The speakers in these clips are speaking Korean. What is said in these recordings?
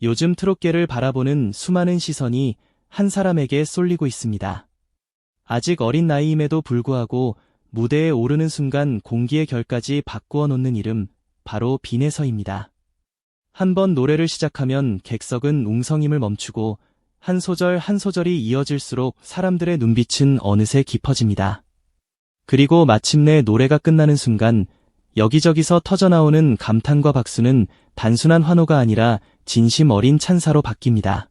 요즘 트롯계를 바라보는 수많은 시선이 한 사람에게 쏠리고 있습니다. 아직 어린 나이임에도 불구하고 무대에 오르는 순간 공기의 결까지 바꾸어 놓는 이름, 바로 빈에서입니다. 한 번 노래를 시작하면 객석은 웅성임을 멈추고 한 소절 한 소절이 이어질수록 사람들의 눈빛은 어느새 깊어집니다. 그리고 마침내 노래가 끝나는 순간 여기저기서 터져나오는 감탄과 박수는 단순한 환호가 아니라 진심 어린 찬사로 바뀝니다.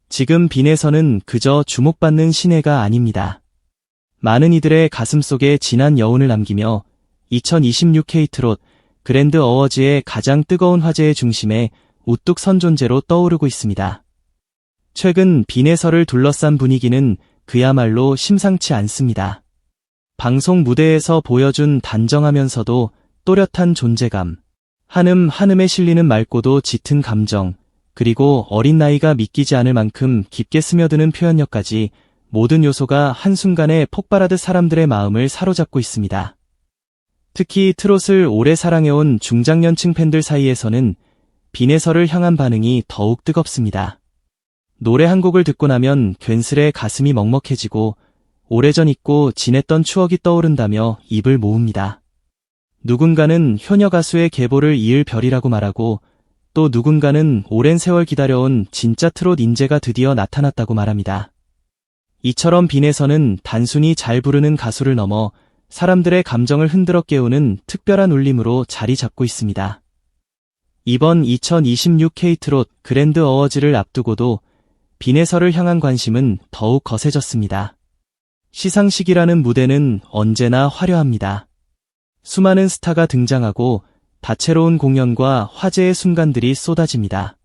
지금 빈에서는 그저 주목받는 신예가 아닙니다. 많은 이들의 가슴 속에 진한 여운을 남기며 2026 K트롯 그랜드 어워즈의 가장 뜨거운 화제의 중심에 우뚝 선 존재로 떠오르고 있습니다. 최근 빈에서를 둘러싼 분위기는 그야말로 심상치 않습니다. 방송 무대에서 보여준 단정하면서도 또렷한 존재감, 한음에 실리는 맑고도 짙은 감정, 그리고 어린 나이가 믿기지 않을 만큼 깊게 스며드는 표현력까지 모든 요소가 한순간에 폭발하듯 사람들의 마음을 사로잡고 있습니다. 특히 트롯을 오래 사랑해온 중장년층 팬들 사이에서는 빈에서를 향한 반응이 더욱 뜨겁습니다. 노래 한 곡을 듣고 나면 괜스레 가슴이 먹먹해지고 오래전 잊고 지냈던 추억이 떠오른다며 입을 모읍니다. 누군가는 효녀 가수의 계보를 이을 별이라고 말하고 또 누군가는 오랜 세월 기다려온 진짜 트롯 인재가 드디어 나타났다고 말합니다. 이처럼 빈에서는 단순히 잘 부르는 가수를 넘어 사람들의 감정을 흔들어 깨우는 특별한 울림으로 자리 잡고 있습니다. 이번 2026 K트롯 그랜드 어워즈를 앞두고도 빈에서를 향한 관심은 더욱 거세졌습니다. 시상식이라는 무대는 언제나 화려합니다. 수많은 스타가 등장하고 다채로운 공연과 화제의 순간들이 쏟아집니다.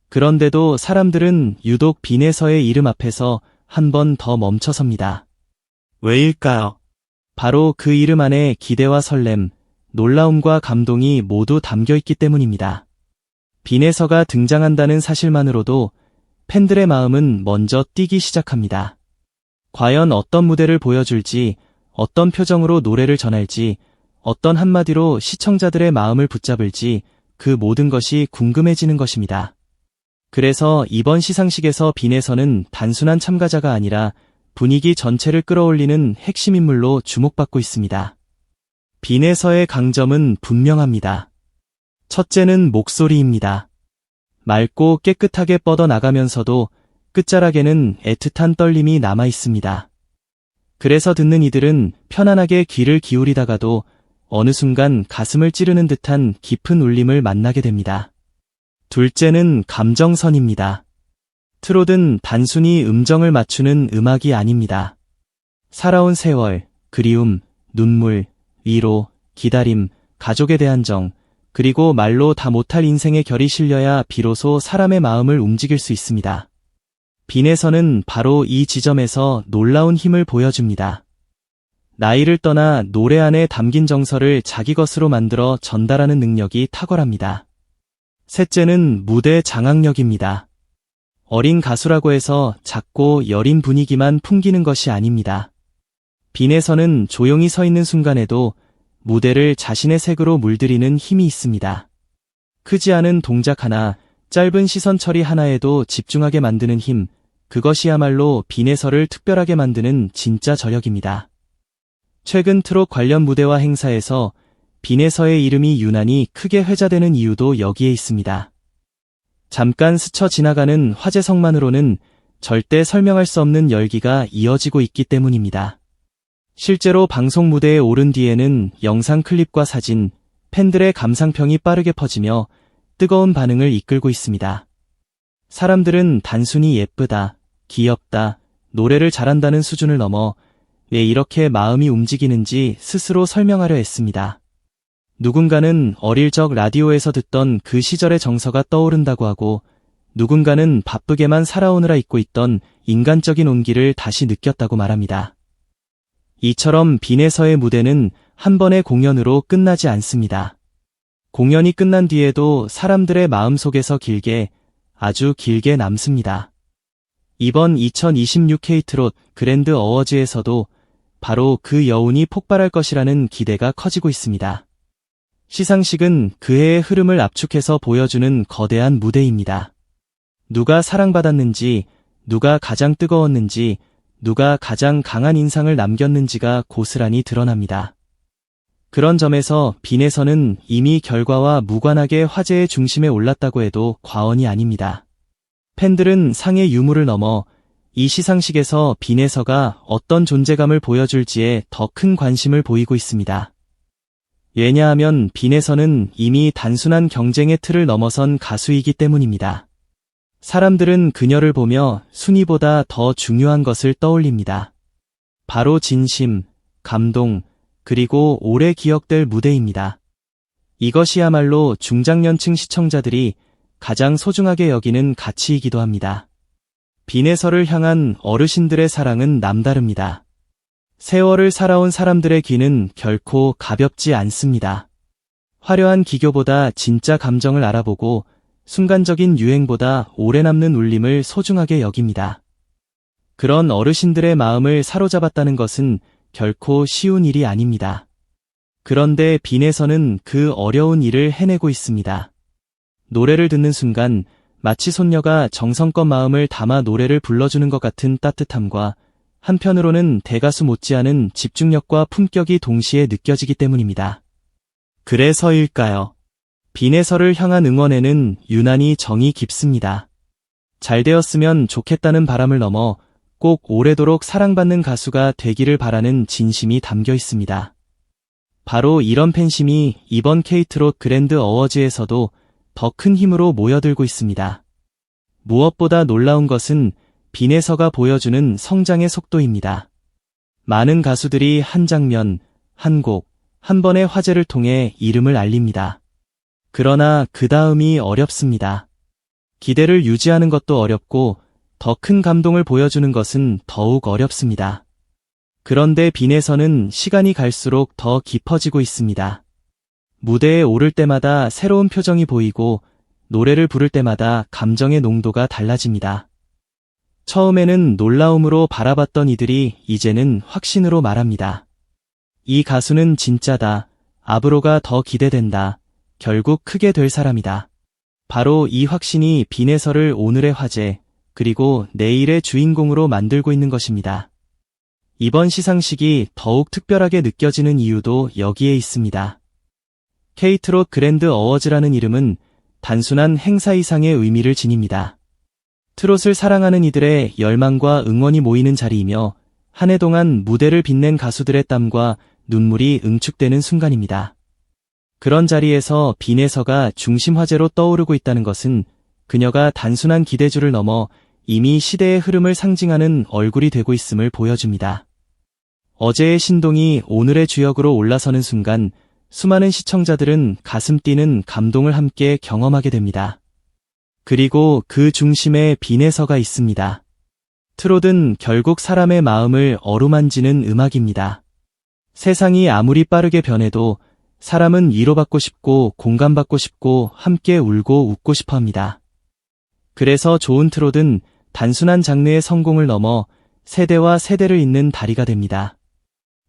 그런데도 사람들은 유독 빈에서의 이름 앞에서 한 번 더 멈춰섭니다. 왜일까요? 바로 그 이름 안에 기대와 설렘, 놀라움과 감동이 모두 담겨 있기 때문입니다. 빈에서가 등장한다는 사실만으로도 팬들의 마음은 먼저 뛰기 시작합니다. 과연 어떤 무대를 보여줄지, 어떤 표정으로 노래를 전할지, 어떤 한마디로 시청자들의 마음을 붙잡을지 그 모든 것이 궁금해지는 것입니다. 그래서 이번 시상식에서 빈에서는 단순한 참가자가 아니라 분위기 전체를 끌어올리는 핵심 인물로 주목받고 있습니다. 빈에서의 강점은 분명합니다. 첫째는 목소리입니다. 맑고 깨끗하게 뻗어나가면서도 끝자락에는 애틋한 떨림이 남아 있습니다. 그래서 듣는 이들은 편안하게 귀를 기울이다가도 어느 순간 가슴을 찌르는 듯한 깊은 울림을 만나게 됩니다. 둘째는 감정선입니다. 트롯은 단순히 음정을 맞추는 음악이 아닙니다. 살아온 세월, 그리움, 눈물, 위로, 기다림, 가족에 대한 정, 그리고 말로 다 못할 인생의 결이 실려야 비로소 사람의 마음을 움직일 수 있습니다. 빈에서는 바로 이 지점에서 놀라운 힘을 보여줍니다. 나이를 떠나 노래 안에 담긴 정서를 자기 것으로 만들어 전달하는 능력이 탁월합니다. 셋째는 무대 장악력입니다. 어린 가수라고 해서 작고 여린 분위기만 풍기는 것이 아닙니다. 빈에서는 조용히 서 있는 순간에도 무대를 자신의 색으로 물들이는 힘이 있습니다. 크지 않은 동작 하나, 짧은 시선 처리 하나에도 집중하게 만드는 힘, 그것이야말로 빈에서를 특별하게 만드는 진짜 저력입니다. 최근 트롯 관련 무대와 행사에서 빈에서의 이름이 유난히 크게 회자되는 이유도 여기에 있습니다. 잠깐 스쳐 지나가는 화제성만으로는 절대 설명할 수 없는 열기가 이어지고 있기 때문입니다. 실제로 방송 무대에 오른 뒤에는 영상 클립과 사진, 팬들의 감상평이 빠르게 퍼지며 뜨거운 반응을 이끌고 있습니다. 사람들은 단순히 예쁘다, 귀엽다, 노래를 잘한다는 수준을 넘어 왜 이렇게 마음이 움직이는지 스스로 설명하려 했습니다. 누군가는 어릴 적 라디오에서 듣던 그 시절의 정서가 떠오른다고 하고 누군가는 바쁘게만 살아오느라 잊고 있던 인간적인 온기를 다시 느꼈다고 말합니다. 이처럼 빈에서의 무대는 한 번의 공연으로 끝나지 않습니다. 공연이 끝난 뒤에도 사람들의 마음속에서 길게, 아주 길게 남습니다. 이번 2026 K트롯 그랜드 어워즈에서도 바로 그 여운이 폭발할 것이라는 기대가 커지고 있습니다. 시상식은 그 해의 흐름을 압축해서 보여주는 거대한 무대입니다. 누가 사랑받았는지, 누가 가장 뜨거웠는지, 누가 가장 강한 인상을 남겼는지가 고스란히 드러납니다. 그런 점에서 빈에서는 이미 결과와 무관하게 화제의 중심에 올랐다고 해도 과언이 아닙니다. 팬들은 상의 유무를 넘어 이 시상식에서 빈에서가 어떤 존재감을 보여줄지에 더 큰 관심을 보이고 있습니다. 왜냐하면 빈에서는 이미 단순한 경쟁의 틀을 넘어선 가수이기 때문입니다. 사람들은 그녀를 보며 순위보다 더 중요한 것을 떠올립니다. 바로 진심, 감동, 그리고 오래 기억될 무대입니다. 이것이야말로 중장년층 시청자들이 가장 소중하게 여기는 가치이기도 합니다. 빈에서를 향한 어르신들의 사랑은 남다릅니다. 세월을 살아온 사람들의 귀는 결코 가볍지 않습니다. 화려한 기교보다 진짜 감정을 알아보고 순간적인 유행보다 오래 남는 울림을 소중하게 여깁니다. 그런 어르신들의 마음을 사로잡았다는 것은 결코 쉬운 일이 아닙니다. 그런데 빈에서는 그 어려운 일을 해내고 있습니다. 노래를 듣는 순간 마치 손녀가 정성껏 마음을 담아 노래를 불러주는 것 같은 따뜻함과 한편으로는 대가수 못지않은 집중력과 품격이 동시에 느껴지기 때문입니다. 그래서일까요? 빈에서를 향한 응원에는 유난히 정이 깊습니다. 잘 되었으면 좋겠다는 바람을 넘어 꼭 오래도록 사랑받는 가수가 되기를 바라는 진심이 담겨 있습니다. 바로 이런 팬심이 이번 K트롯 그랜드 어워즈에서도 더 큰 힘으로 모여들고 있습니다. 무엇보다 놀라운 것은 빈에서가 보여주는 성장의 속도입니다. 많은 가수들이 한 장면, 한 곡, 한 번의 화제를 통해 이름을 알립니다. 그러나 그 다음이 어렵습니다. 기대를 유지하는 것도 어렵고 더 큰 감동을 보여주는 것은 더욱 어렵습니다. 그런데 빈에서는 시간이 갈수록 더 깊어지고 있습니다. 무대에 오를 때마다 새로운 표정이 보이고 노래를 부를 때마다 감정의 농도가 달라집니다. 처음에는 놀라움으로 바라봤던 이들이 이제는 확신으로 말합니다. 이 가수는 진짜다. 앞으로가 더 기대된다. 결국 크게 될 사람이다. 바로 이 확신이 빈에서를 오늘의 화제, 그리고 내일의 주인공으로 만들고 있는 것입니다. 이번 시상식이 더욱 특별하게 느껴지는 이유도 여기에 있습니다. K트롯 그랜드 어워즈라는 이름은 단순한 행사 이상의 의미를 지닙니다. 트롯을 사랑하는 이들의 열망과 응원이 모이는 자리이며 한 해 동안 무대를 빛낸 가수들의 땀과 눈물이 응축되는 순간입니다. 그런 자리에서 빈에서가 중심 화제로 떠오르고 있다는 것은 그녀가 단순한 기대주를 넘어 이미 시대의 흐름을 상징하는 얼굴이 되고 있음을 보여줍니다. 어제의 신동이 오늘의 주역으로 올라서는 순간 수많은 시청자들은 가슴 뛰는 감동을 함께 경험하게 됩니다. 그리고 그 중심에 빈에서가 있습니다. 트롯은 결국 사람의 마음을 어루만지는 음악입니다. 세상이 아무리 빠르게 변해도 사람은 위로받고 싶고 공감받고 싶고 함께 울고 웃고 싶어 합니다. 그래서 좋은 트롯은 단순한 장르의 성공을 넘어 세대와 세대를 잇는 다리가 됩니다.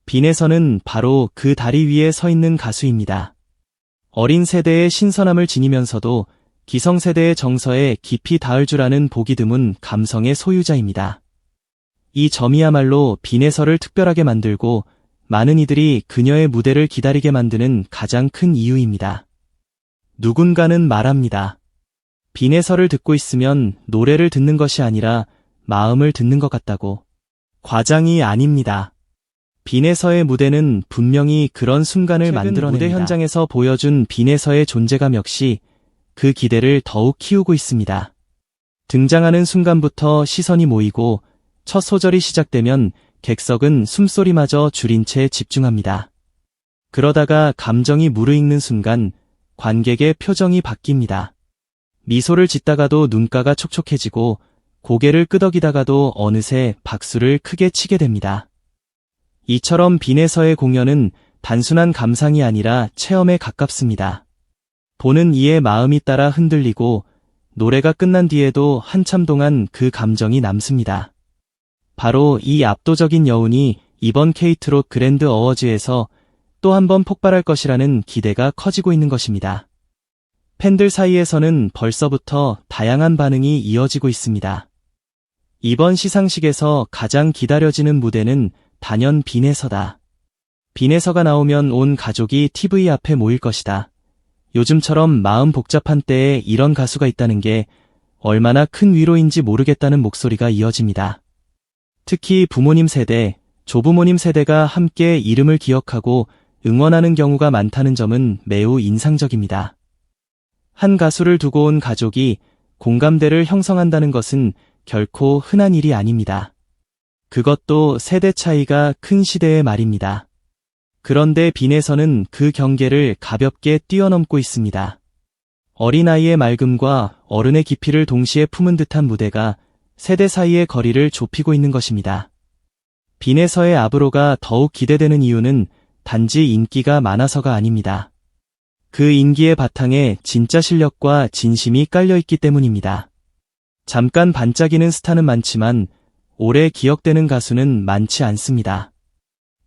빈에서는 바로 그 다리 위에 서 있는 가수입니다. 어린 세대의 신선함을 지니면서도 기성세대의 정서에 깊이 닿을 줄 아는 보기 드문 감성의 소유자입니다. 이 점이야말로 빈에서를 특별하게 만들고 많은 이들이 그녀의 무대를 기다리게 만드는 가장 큰 이유입니다. 누군가는 말합니다. 빈에서를 듣고 있으면 노래를 듣는 것이 아니라 마음을 듣는 것 같다고. 과장이 아닙니다. 빈에서의 무대는 분명히 그런 순간을 만들어냅니다. 무대 현장에서 보여준 빈에서의 존재감 역시 그 기대를 더욱 키우고 있습니다. 등장하는 순간부터 시선이 모이고 첫 소절이 시작되면 객석은 숨소리마저 줄인 채 집중합니다. 그러다가 감정이 무르익는 순간 관객의 표정이 바뀝니다. 미소를 짓다가도 눈가가 촉촉해지고 고개를 끄덕이다가도 어느새 박수를 크게 치게 됩니다. 이처럼 빈에서의 공연은 단순한 감상이 아니라 체험에 가깝습니다. 보는 이의 마음이 따라 흔들리고 노래가 끝난 뒤에도 한참 동안 그 감정이 남습니다. 바로 이 압도적인 여운이 이번 K트롯 그랜드 어워즈에서 또 한 번 폭발할 것이라는 기대가 커지고 있는 것입니다. 팬들 사이에서는 벌써부터 다양한 반응이 이어지고 있습니다. 이번 시상식에서 가장 기다려지는 무대는 단연 빈에서다. 빈에서가 나오면 온 가족이 TV 앞에 모일 것이다. 요즘처럼 마음 복잡한 때에 이런 가수가 있다는 게 얼마나 큰 위로인지 모르겠다는 목소리가 이어집니다. 특히 부모님 세대, 조부모님 세대가 함께 이름을 기억하고 응원하는 경우가 많다는 점은 매우 인상적입니다. 한 가수를 두고 온 가족이 공감대를 형성한다는 것은 결코 흔한 일이 아닙니다. 그것도 세대 차이가 큰 시대의 말입니다. 그런데 빈에서는 그 경계를 가볍게 뛰어넘고 있습니다. 어린아이의 맑음과 어른의 깊이를 동시에 품은 듯한 무대가 세대 사이의 거리를 좁히고 있는 것입니다. 빈에서의 아브로가 더욱 기대되는 이유는 단지 인기가 많아서가 아닙니다. 그 인기의 바탕에 진짜 실력과 진심이 깔려있기 때문입니다. 잠깐 반짝이는 스타는 많지만 오래 기억되는 가수는 많지 않습니다.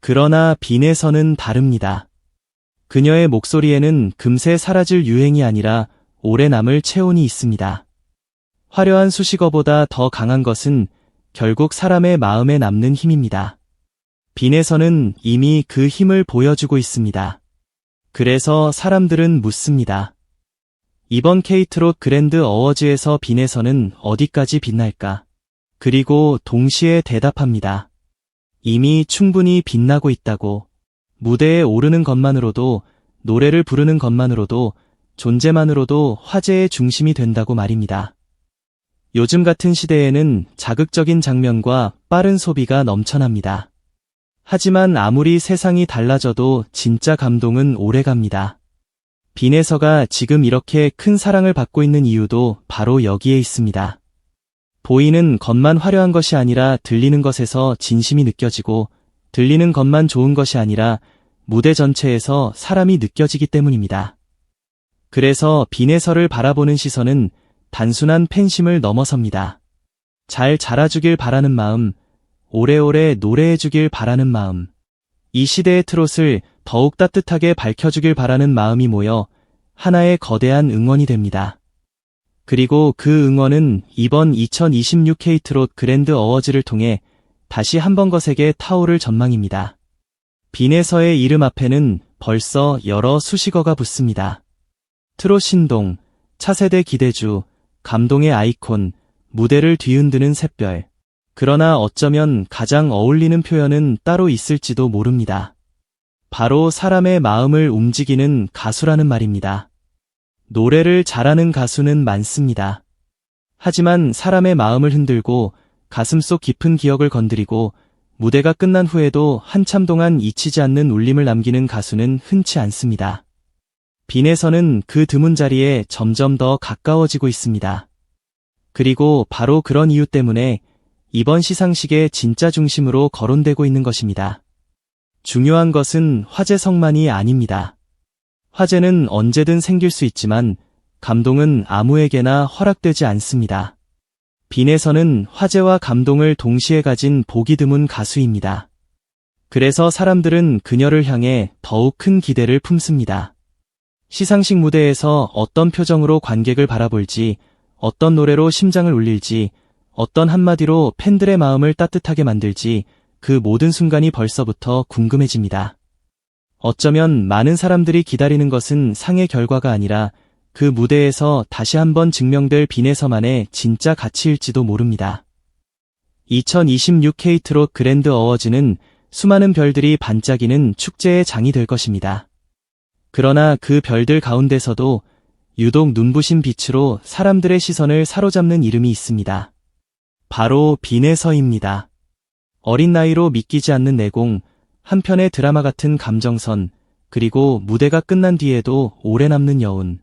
그러나 빈에서는 다릅니다. 그녀의 목소리에는 금세 사라질 유행이 아니라 오래 남을 체온이 있습니다. 화려한 수식어보다 더 강한 것은 결국 사람의 마음에 남는 힘입니다. 빈에서는 이미 그 힘을 보여주고 있습니다. 그래서 사람들은 묻습니다. 이번 K트롯 그랜드 어워즈에서 빈에서는 어디까지 빛날까? 그리고 동시에 대답합니다. 이미 충분히 빛나고 있다고. 무대에 오르는 것만으로도, 노래를 부르는 것만으로도, 존재만으로도 화제의 중심이 된다고 말입니다. 요즘 같은 시대에는 자극적인 장면과 빠른 소비가 넘쳐납니다. 하지만 아무리 세상이 달라져도 진짜 감동은 오래갑니다. 빈에서가 지금 이렇게 큰 사랑을 받고 있는 이유도 바로 여기에 있습니다. 보이는 것만 화려한 것이 아니라 들리는 것에서 진심이 느껴지고, 들리는 것만 좋은 것이 아니라 무대 전체에서 사람이 느껴지기 때문입니다. 그래서 빈에서를 바라보는 시선은 단순한 팬심을 넘어섭니다. 잘 자라주길 바라는 마음, 오래오래 노래해주길 바라는 마음, 이 시대의 트롯을 더욱 따뜻하게 밝혀주길 바라는 마음이 모여 하나의 거대한 응원이 됩니다. 그리고 그 응원은 이번 2026 K트롯 그랜드 어워즈를 통해 다시 한번 거세게 타오를 전망입니다. 빈에서의 이름 앞에는 벌써 여러 수식어가 붙습니다. 트롯 신동, 차세대 기대주, 감동의 아이콘, 무대를 뒤흔드는 샛별. 그러나 어쩌면 가장 어울리는 표현은 따로 있을지도 모릅니다. 바로 사람의 마음을 움직이는 가수라는 말입니다. 노래를 잘하는 가수는 많습니다. 하지만 사람의 마음을 흔들고 가슴속 깊은 기억을 건드리고 무대가 끝난 후에도 한참 동안 잊히지 않는 울림을 남기는 가수는 흔치 않습니다. 빈에서는 그 드문 자리에 점점 더 가까워지고 있습니다. 그리고 바로 그런 이유 때문에 이번 시상식의 진짜 중심으로 거론되고 있는 것입니다. 중요한 것은 화제성만이 아닙니다. 화제는 언제든 생길 수 있지만 감동은 아무에게나 허락되지 않습니다. 빈에서는 화제와 감동을 동시에 가진 보기 드문 가수입니다. 그래서 사람들은 그녀를 향해 더욱 큰 기대를 품습니다. 시상식 무대에서 어떤 표정으로 관객을 바라볼지, 어떤 노래로 심장을 울릴지, 어떤 한마디로 팬들의 마음을 따뜻하게 만들지, 그 모든 순간이 벌써부터 궁금해집니다. 어쩌면 많은 사람들이 기다리는 것은 상의 결과가 아니라 그 무대에서 다시 한번 증명될 빈에서만의 진짜 가치일지도 모릅니다. 2026 K트롯 그랜드 어워즈는 수많은 별들이 반짝이는 축제의 장이 될 것입니다. 그러나 그 별들 가운데서도 유독 눈부신 빛으로 사람들의 시선을 사로잡는 이름이 있습니다. 바로 빈에서입니다. 어린 나이로 믿기지 않는 내공, 한편의 드라마 같은 감정선, 그리고 무대가 끝난 뒤에도 오래 남는 여운.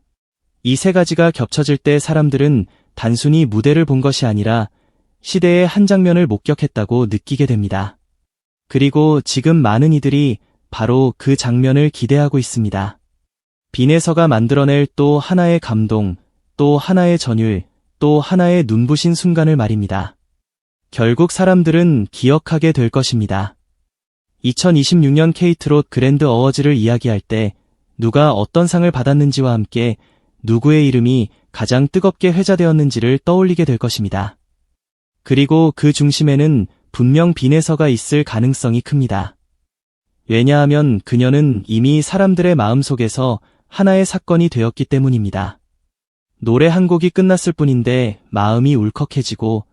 이 세 가지가 겹쳐질 때 사람들은 단순히 무대를 본 것이 아니라 시대의 한 장면을 목격했다고 느끼게 됩니다. 그리고 지금 많은 이들이 바로 그 장면을 기대하고 있습니다. 빈에서가 만들어낼 또 하나의 감동, 또 하나의 전율, 또 하나의 눈부신 순간을 말입니다. 결국 사람들은 기억하게 될 것입니다. 2026년 K트롯 그랜드 어워즈를 이야기할 때 누가 어떤 상을 받았는지와 함께 누구의 이름이 가장 뜨겁게 회자되었는지를 떠올리게 될 것입니다. 그리고 그 중심에는 분명 빈에서가 있을 가능성이 큽니다. 왜냐하면 그녀는 이미 사람들의 마음속에서 하나의 사건이 되었기 때문입니다. 노래 한 곡이 끝났을 뿐인데 마음이 울컥해지고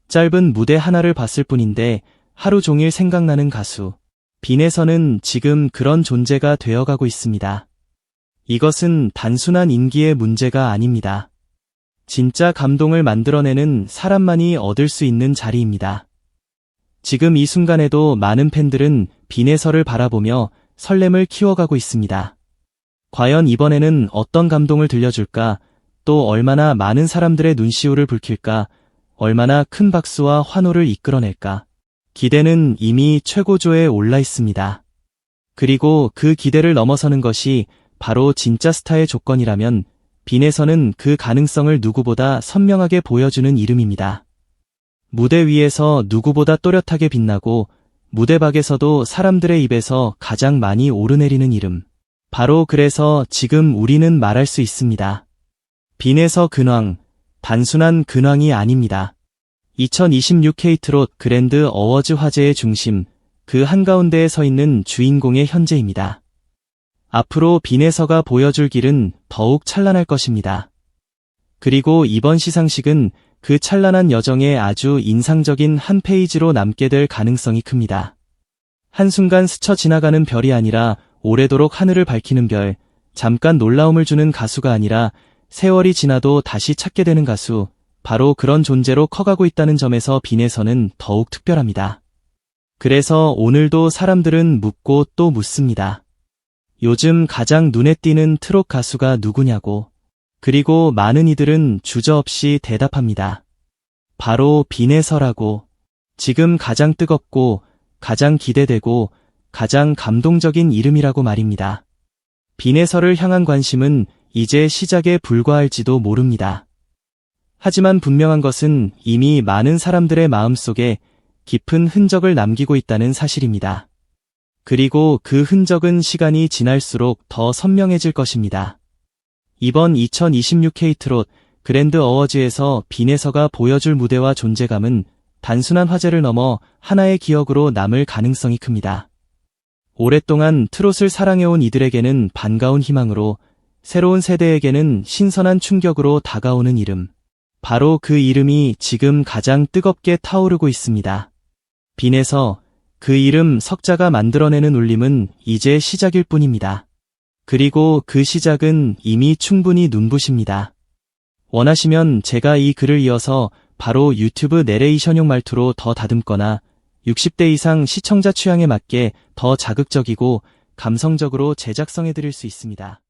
짧은 무대 하나를 봤을 뿐인데 하루 종일 생각나는 가수. 빈에서는 지금 그런 존재가 되어가고 있습니다. 이것은 단순한 인기의 문제가 아닙니다. 진짜 감동을 만들어내는 사람만이 얻을 수 있는 자리입니다. 지금 이 순간에도 많은 팬들은 빈에서를 바라보며 설렘을 키워가고 있습니다. 과연 이번에는 어떤 감동을 들려줄까? 또 얼마나 많은 사람들의 눈시울을 붉힐까? 얼마나 큰 박수와 환호를 이끌어낼까? 기대는 이미 최고조에 올라 있습니다. 그리고 그 기대를 넘어서는 것이 바로 진짜 스타의 조건이라면 빈에서는 그 가능성을 누구보다 선명하게 보여주는 이름입니다. 무대 위에서 누구보다 또렷하게 빛나고 무대 밖에서도 사람들의 입에서 가장 많이 오르내리는 이름. 바로 그래서 지금 우리는 말할 수 있습니다. 빈에서 근황, 단순한 근황이 아닙니다. 2026 K트롯 그랜드 어워즈 화제의 중심, 그 한가운데에 서 있는 주인공의 현재입니다. 앞으로 빈에서가 보여줄 길은 더욱 찬란할 것입니다. 그리고 이번 시상식은 그 찬란한 여정에 아주 인상적인 한 페이지로 남게 될 가능성이 큽니다. 한순간 스쳐 지나가는 별이 아니라 오래도록 하늘을 밝히는 별, 잠깐 놀라움을 주는 가수가 아니라 세월이 지나도 다시 찾게 되는 가수, 바로 그런 존재로 커가고 있다는 점에서 빈에서는 더욱 특별합니다. 그래서 오늘도 사람들은 묻고 또 묻습니다. 요즘 가장 눈에 띄는 트롯 가수가 누구냐고. 그리고 많은 이들은 주저없이 대답합니다. 바로 빈에서라고. 지금 가장 뜨겁고 가장 기대되고 가장 감동적인 이름이라고 말입니다. 빈에서를 향한 관심은 이제 시작에 불과할지도 모릅니다. 하지만 분명한 것은 이미 많은 사람들의 마음속에 깊은 흔적을 남기고 있다는 사실입니다. 그리고 그 흔적은 시간이 지날수록 더 선명해질 것입니다. 이번 2026 K트롯 그랜드 어워즈에서 빈에서가 보여줄 무대와 존재감은 단순한 화제를 넘어 하나의 기억으로 남을 가능성이 큽니다. 오랫동안 트롯을 사랑해온 이들에게는 반가운 희망으로, 새로운 세대에게는 신선한 충격으로 다가오는 이름. 바로 그 이름이 지금 가장 뜨겁게 타오르고 있습니다. 빈에서, 그 이름 석자가 만들어내는 울림은 이제 시작일 뿐입니다. 그리고 그 시작은 이미 충분히 눈부십니다. 원하시면 제가 이 글을 이어서 바로 유튜브 내레이션용 말투로 더 다듬거나 60대 이상 시청자 취향에 맞게 더 자극적이고 감성적으로 제작성해 드릴 수 있습니다.